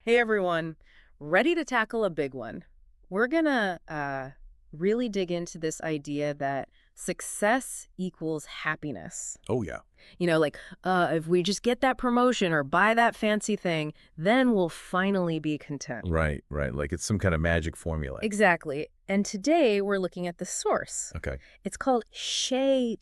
Hey everyone, ready to tackle a big one. We're gonna really dig into this idea that success equals happiness. Oh, yeah. If we just get that promotion or buy that fancy thing, then we'll finally be content. Right, right. Like it's some kind of magic formula. Exactly. And today we're looking at the source. Okay. It's called hedonic,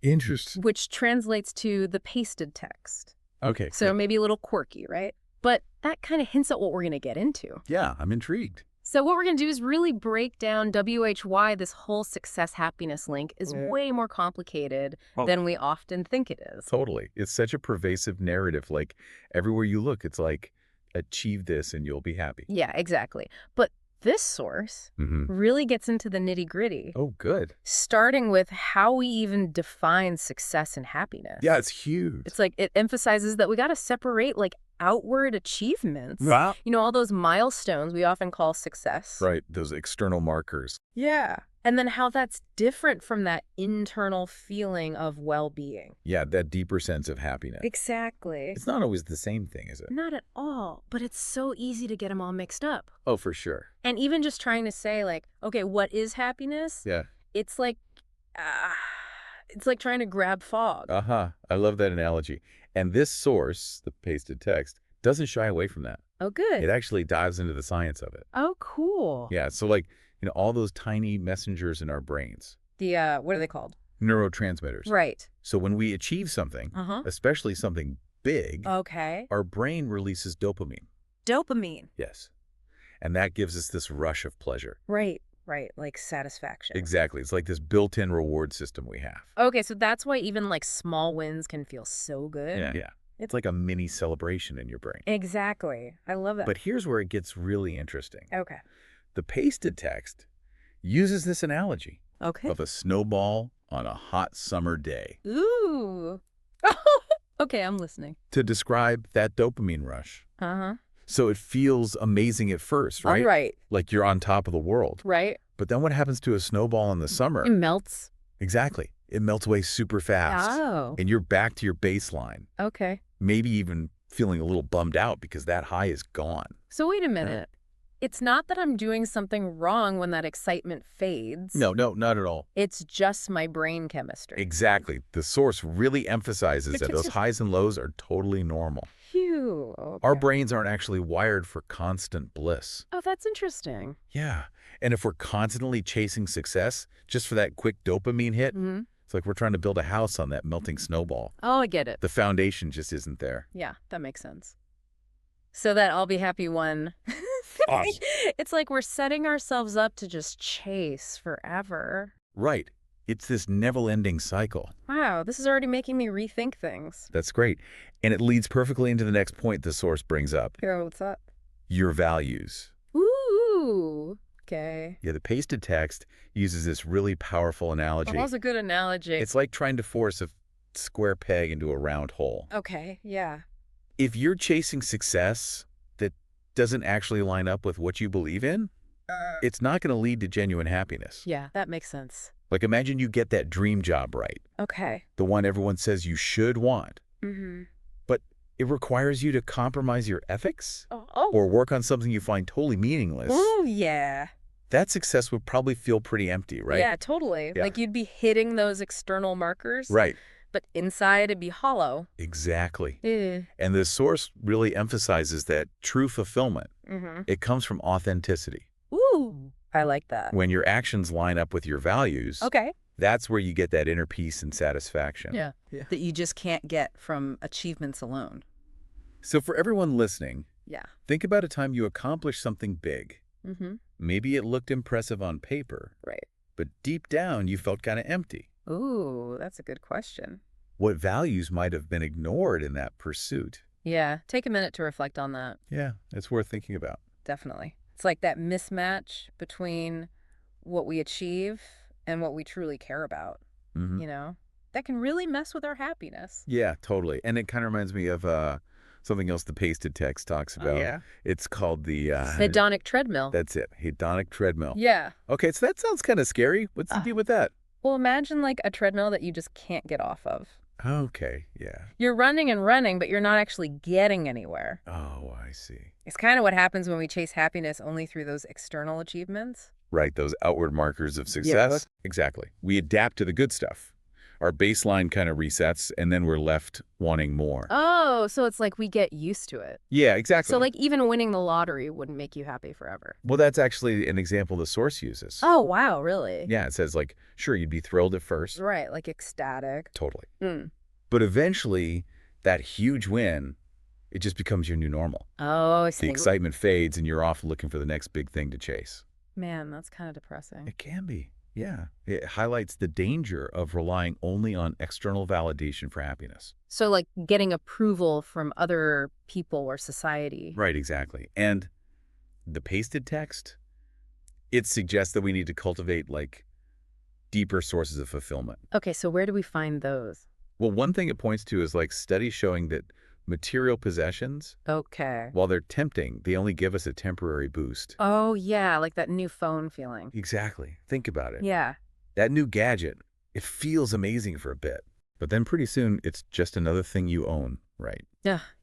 Interesting. which translates to the pasted text. Okay. So maybe a little quirky, right? But that kind of hints at what we're going to get into. Yeah, I'm intrigued. So what we're going to do is really break down why this whole success-happiness link is way more complicated than we often think it is. Totally. It's such a pervasive narrative. Like everywhere you look, it's like, achieve this and you'll be happy. Yeah, exactly. But this source really gets into the nitty-gritty. Oh, good. Starting with how we even define success and happiness. Yeah, it's huge. It's like it emphasizes that we got to separate outward achievements. Wow. All those milestones we often call success. Right, those external markers. Yeah. And then how that's different from that internal feeling of well-being. Yeah, that deeper sense of happiness. Exactly. It's not always the same thing, is it? Not at all, but it's so easy to get them all mixed up. Oh, for sure. And even just trying to say okay, what is happiness? Yeah. It's like trying to grab fog. Uh-huh. I love that analogy. And this source, the pasted text, doesn't shy away from that. Oh, good. It actually dives into the science of it. Oh, cool. Yeah, so all those tiny messengers in our brains. The, what are they called? Neurotransmitters. Right. So when we achieve something, especially something big, Okay. our brain releases dopamine. Dopamine. Yes. And that gives us this rush of pleasure. Right. Right, like satisfaction. Exactly. It's like this built-in reward system we have. Okay, so that's why even small wins can feel so good. Yeah. It's like a mini celebration in your brain. Exactly. I love that. But here's where it gets really interesting. Okay. The pasted text uses this analogy Okay. of a snowball on a hot summer day Ooh. Okay, I'm listening. to describe that dopamine rush. Uh-huh. So it feels amazing at first, right? Right. Like you're on top of the world. Right. But then what happens to a snowball in the summer? It melts. Exactly. It melts away super fast. Oh. And you're back to your baseline. Okay. Maybe even feeling a little bummed out because that high is gone. So wait a minute. It's not that I'm doing something wrong when that excitement fades. No, not at all. It's just my brain chemistry. Exactly. The source really emphasizes that those highs and lows are totally normal. Phew. Okay. Our brains aren't actually wired for constant bliss. Oh, that's interesting. Yeah. And if we're constantly chasing success just for that quick dopamine hit, it's like we're trying to build a house on that melting snowball. Oh, I get it. The foundation just isn't there. Yeah, that makes sense. So that I'll be happy one. Awesome. It's like we're setting ourselves up to just chase forever. Right. It's this never-ending cycle. Wow, this is already making me rethink things. That's great. And it leads perfectly into the next point the source brings up. Here, what's up? Your values. Ooh, okay. Yeah, the pasted text uses this really powerful analogy. That was a good analogy. It's like trying to force a square peg into a round hole. Okay, yeah. If you're chasing success that doesn't actually line up with what you believe in, it's not going to lead to genuine happiness. Yeah, that makes sense. Like imagine you get that dream job right, Okay. the one everyone says you should want, but it requires you to compromise your ethics Oh. or work on something you find totally meaningless. Oh, yeah. That success would probably feel pretty empty, right? Yeah, totally. Yeah. Like you'd be hitting those external markers. Right. But inside it'd be hollow. Exactly. Yeah. And the source really emphasizes that true fulfillment, Mm-hmm. it comes from authenticity. Ooh, I like that. When your actions line up with your values, Okay. that's where you get that inner peace and satisfaction. Yeah, that you just can't get from achievements alone. So for everyone listening, Yeah. think about a time you accomplished something big. Mm-hmm. Maybe it looked impressive on paper, Right. but deep down you felt kind of empty. Ooh, that's a good question. What values might have been ignored in that pursuit? Yeah, take a minute to reflect on that. Yeah, it's worth thinking about. Definitely. It's like that mismatch between what we achieve and what we truly care about, That can really mess with our happiness. Yeah, totally. And it kind of reminds me of something else the pasted text talks about. Oh, yeah. It's called the... Hedonic treadmill. That's it. Hedonic treadmill. Yeah. Okay, so that sounds kind of scary. What's the deal with that? Well, imagine a treadmill that you just can't get off of. Okay, yeah. You're running and running, but you're not actually getting anywhere. Oh, I see. It's kind of what happens when we chase happiness only through those external achievements. Right, those outward markers of Yeah. success. Exactly. We adapt to the good stuff. Our baseline kind of resets, and then we're left wanting more. Oh, so it's like we get used to it. Yeah, exactly. So like even winning the lottery wouldn't make you happy forever. Well, that's actually an example the source uses. Oh, wow, really? Yeah, it says like, sure, you'd be thrilled at first. Right, like ecstatic. Totally. Mm. But eventually, that huge win, it just becomes your new normal. Oh, I The see. excitement fades, and you're off looking for the next big thing to chase. Man, that's kind of depressing. It can be. Yeah. It highlights the danger of relying only on external validation for happiness. So like getting approval from other people or society. Right, exactly. And the pasted text, it suggests that we need to cultivate like deeper sources of fulfillment. Okay, so where do we find those? Well, one thing it points to is like studies showing that material possessions, Okay. while they're tempting, they only give us a temporary boost. Oh, yeah, like that new phone feeling. Exactly. Think about it. Yeah. That new gadget, it feels amazing for a bit, but then pretty soon it's just another thing you own, right?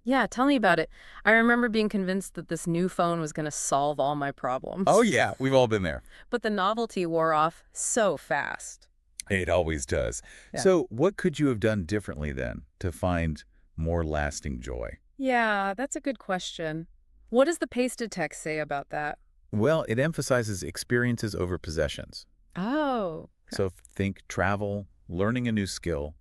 Yeah, tell me about it. I remember being convinced that this new phone was going to solve all my problems. Oh yeah, we've all been there. But the novelty wore off so fast. It always does. Yeah. So what could you have done differently then to find more lasting joy? Yeah, that's a good question. What does the pasted text say about that? Well, it emphasizes experiences over possessions. Oh. So think travel, learning a new skill,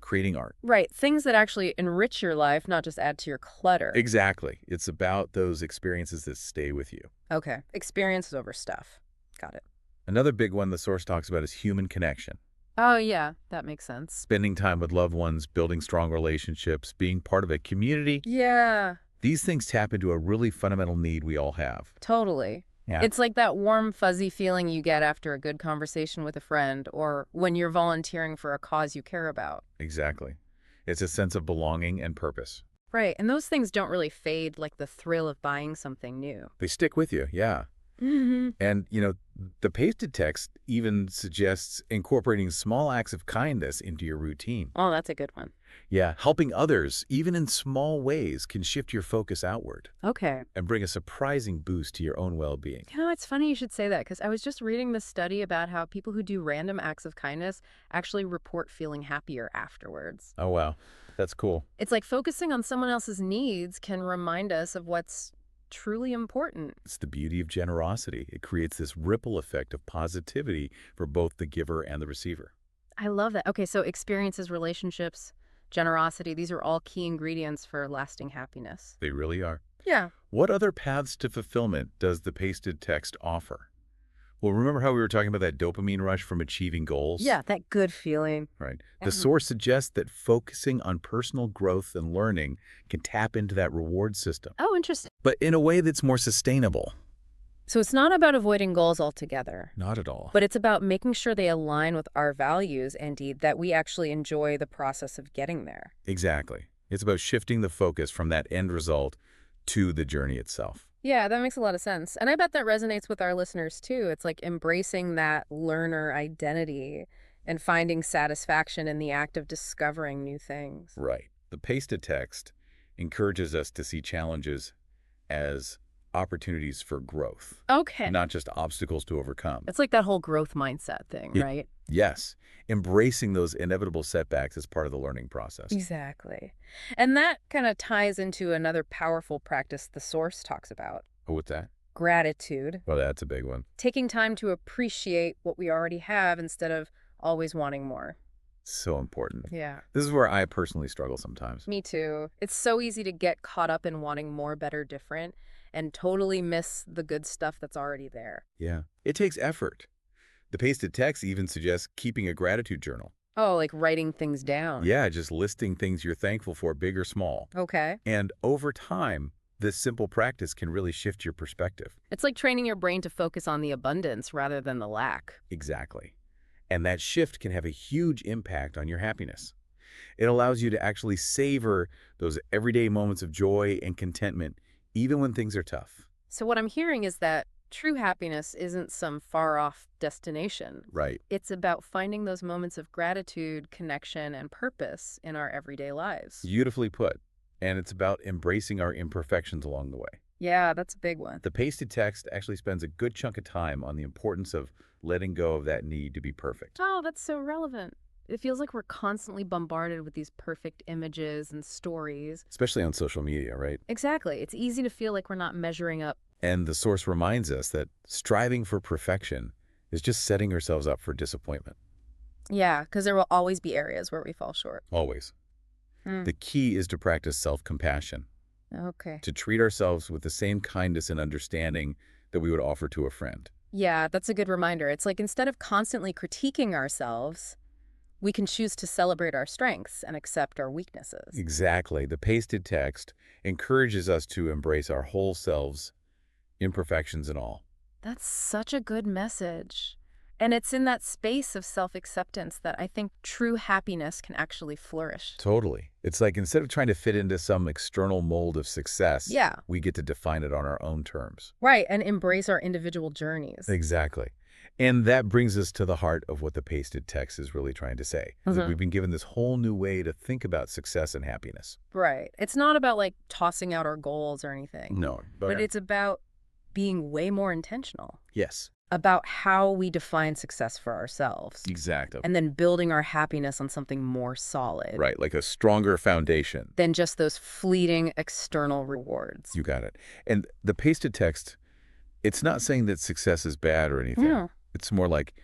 creating art. Right, things that actually enrich your life, not just add to your clutter. Exactly. It's about those experiences that stay with you. Okay, experiences over stuff. Got it. Another big one the source talks about is human connection. Oh, yeah, that makes sense. Spending time with loved ones, building strong relationships, being part of a community. Yeah, These things tap into a really fundamental need we all have. totally. Yeah. It's like that warm, fuzzy feeling you get after a good conversation with a friend or when you're volunteering for a cause you care about. Exactly. It's a sense of belonging and purpose. Right, and those things don't really fade like the thrill of buying something new. They stick with you, yeah. Mm-hmm. And, the pasted text even suggests incorporating small acts of kindness into your routine. Oh, that's a good one. Yeah, helping others, even in small ways, can shift your focus outward Okay. and bring a surprising boost to your own well-being. It's funny you should say that because I was just reading this study about how people who do random acts of kindness actually report feeling happier afterwards. Oh, wow. That's cool. It's like focusing on someone else's needs can remind us of what's truly important. It's the beauty of generosity. It creates this ripple effect of positivity for both the giver and the receiver. I love that. Okay, so experiences, relationships, generosity, these are all key ingredients for lasting happiness. They really are. Yeah. What other paths to fulfillment does the pasted text offer? Well, remember how we were talking about that dopamine rush from achieving goals? Yeah, that good feeling. Right. The source suggests that focusing on personal growth and learning can tap into that reward system, Oh, interesting. but in a way that's more sustainable. So it's not about avoiding goals altogether, Not at all. but it's about making sure they align with our values and that we actually enjoy the process of getting there. Exactly. It's about shifting the focus from that end result to the journey itself. Yeah, that makes a lot of sense. And I bet that resonates with our listeners too. It's like embracing that learner identity and finding satisfaction in the act of discovering new things. Right. The pasted text encourages us to see challenges as opportunities for growth, Okay. not just obstacles to overcome. It's like that whole growth mindset thing, Yeah. right? Yes, embracing those inevitable setbacks as part of the learning process. Exactly. And that kind of ties into another powerful practice the source talks about, Oh, what's that? gratitude. Well, that's a big one. Taking time to appreciate what we already have instead of always wanting more. So important. Yeah. This is where I personally struggle sometimes. Me too. It's so easy to get caught up in wanting more, better, different, and totally miss the good stuff that's already there. Yeah. It takes effort. The pasted text even suggests keeping a gratitude journal. Oh, like writing things down. Yeah, just listing things you're thankful for, big or small. Okay. And over time, this simple practice can really shift your perspective. It's like training your brain to focus on the abundance rather than the lack. Exactly. And that shift can have a huge impact on your happiness. It allows you to actually savor those everyday moments of joy and contentment, even when things are tough. So what I'm hearing is that true happiness isn't some far-off destination. Right. It's about finding those moments of gratitude, connection, and purpose in our everyday lives. Beautifully put. And it's about embracing our imperfections along the way. Yeah, that's a big one. The pasted text actually spends a good chunk of time on the importance of letting go of that need to be perfect. Oh, that's so relevant. It feels like we're constantly bombarded with these perfect images and stories. Especially on social media, right? Exactly. It's easy to feel like we're not measuring up. And the source reminds us that striving for perfection is just setting ourselves up for disappointment. Yeah, because there will always be areas where we fall short. Always. The key is to practice self-compassion, Okay. to treat ourselves with the same kindness and understanding that we would offer to a friend. Yeah, that's a good reminder. It's like instead of constantly critiquing ourselves, we can choose to celebrate our strengths and accept our weaknesses. Exactly. The pasted text encourages us to embrace our whole selves, imperfections and all. That's such a good message. And it's in that space of self-acceptance that I think true happiness can actually flourish. Totally. It's like instead of trying to fit into some external mold of success, Yeah. we get to define it on our own terms. Right, and embrace our individual journeys. Exactly. And that brings us to the heart of what the pasted text is really trying to say. Is that we've been given this whole new way to think about success and happiness. Right. It's not about like tossing out our goals or anything. No. But it's about being way more intentional Yes. about how we define success for ourselves. Exactly. And then building our happiness on something more solid. Right, like a stronger foundation. Than just those fleeting external rewards. You got it. And the pasted text, it's not saying that success is bad or anything. No. It's more like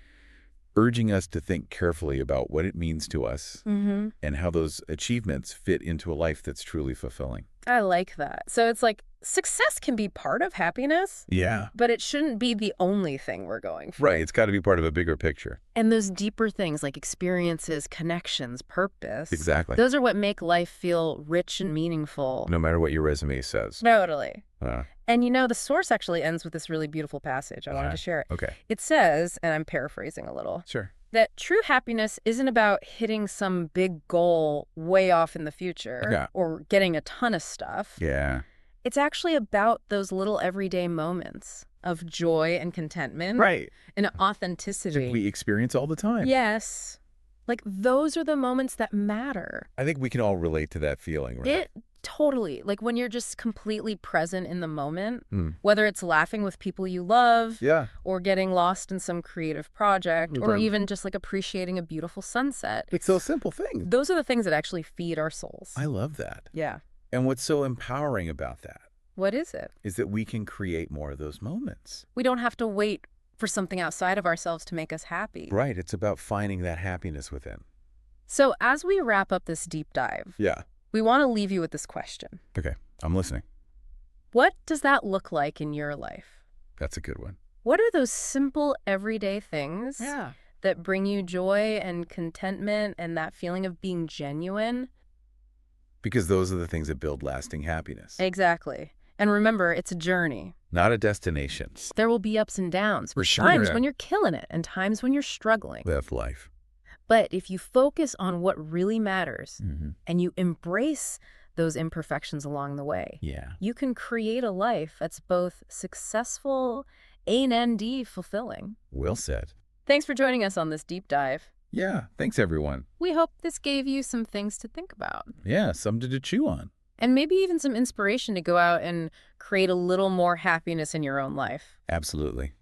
urging us to think carefully about what it means to us and how those achievements fit into a life that's truly fulfilling. I like that. So it's like success can be part of happiness, Yeah. but it shouldn't be the only thing we're going for. Right. It's got to be part of a bigger picture. And those deeper things like experiences, connections, purpose. Exactly. Those are what make life feel rich and meaningful. No matter what your resume says. Totally. Uh, And you know, the source actually ends with this really beautiful passage. I wanted to share it. okay. It says, and I'm paraphrasing a little, Sure. that true happiness isn't about hitting some big goal way off in the future Yeah. or getting a ton of stuff. Yeah. It's actually about those little everyday moments of joy and contentment Right. and authenticity. We experience all the time. Yes. Like those are the moments that matter. I think we can all relate to that feeling, right? It totally, like when you're just completely present in the moment, Mm. whether it's laughing with people you love Yeah. or getting lost in some creative project or Right. even just like appreciating a beautiful sunset. It's those simple things. Those are the things that actually feed our souls. I love that. Yeah. And what's so empowering about that What is it? is that we can create more of those moments. We don't have to wait for something outside of ourselves to make us happy. Right. It's about finding that happiness within. So as we wrap up this deep dive, Yeah. we want to leave you with this question. Okay. I'm listening. What does that look like in your life? That's a good one. What are those simple everyday things Yeah. that bring you joy and contentment and that feeling of being genuine? Because those are the things that build lasting happiness. Exactly. And remember, it's a journey. Not a destination. There will be ups and downs. For sure. Times when you're killing it and times when you're struggling. Live life. But if you focus on what really matters Mm-hmm. and you embrace those imperfections along the way, Yeah. you can create a life that's both successful and fulfilling. Well said. Thanks for joining us on this deep dive. Yeah. Thanks, everyone. We hope this gave you some things to think about. Yeah. Something to chew on. And maybe even some inspiration to go out and create a little more happiness in your own life. Absolutely.